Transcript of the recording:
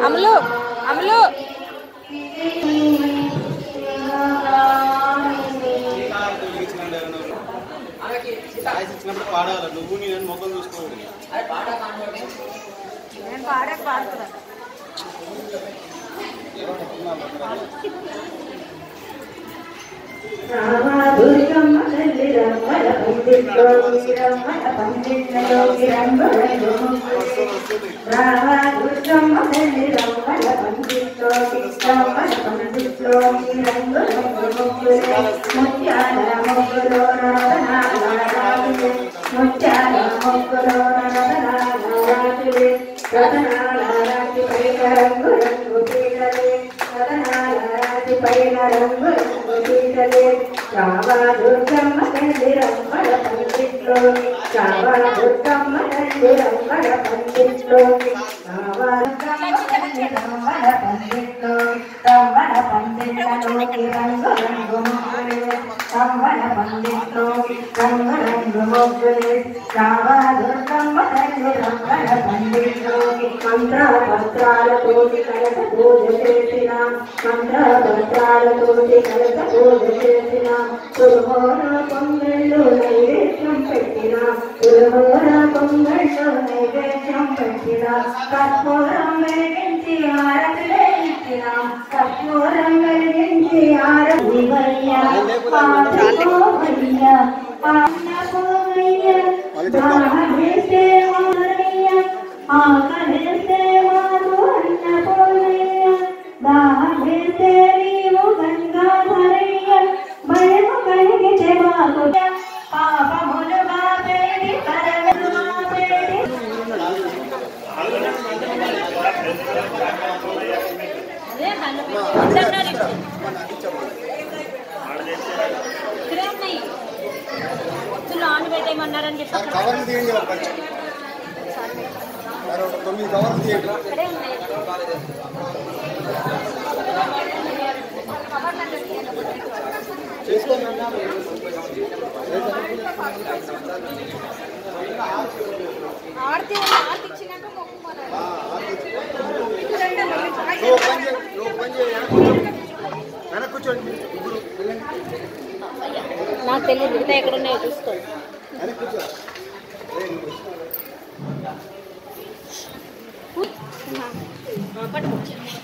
అమలు అమలు పాడాలి నువ్వు నేను మొత్తం చూసుకోవాలి నేను పాడుతున్నా దుర్గమ్మ తల్లి రమ్మల పండిట్లో రమ్మల పండిట్లో దుర్గమ్మ తల్లి రమ్మల పండిట్లో రమ్మల పండిట్లో ముత్యాల మొగ్గులో రతనాలు ముత్యాల మొగ్గులో రతనాలు రతనాల రాతి పైన రంగు రంగు పీడలే రతనాల రాతి పైన రంగు రంగు పీడలే రావా దుర్గమ్మ తల్లి రమ్మల పండిట్లో రావా దుర్గమ్మ తల్లి రమ్మల పండిట్లో రావా దుర్గమ్మ తల్లి రమ్మల పండిట్లో రమ్మల పండిట్లోకి రంగు రంగు ముగ్గులే రమ్మల పండిట్లోకి రంగు రంగు ముగ్గులే రావా దుర్గమ్మ తల్లి రమ్మల పండిట్లోకి మంత్రపత్రాలతోటి కలస పూజ చేసిన మంత్రపత్రాలతోటి కలస పూజ చేసిన పులిహోర పొంగళ్ళు నైవేద్యం పెట్టిన పులిహోర పొంగళ్ళు నైవేద్యం పెట్టిన కర్పూరం వెలిగించి హారతులే ఇచ్చిన కర్పూరం వెలిగించి హారతి పెట్టేయమన్నారని చెప్పి కవర్లు తీయండి 9 కవర్లు తీయండి ఆర్తి ఇచ్చినాక కూర్చోండి నాకు తెలియదు ఇంకా ఎక్కడ ఉన్నాయో చూసుకోండి పట్టుకొచ్చాను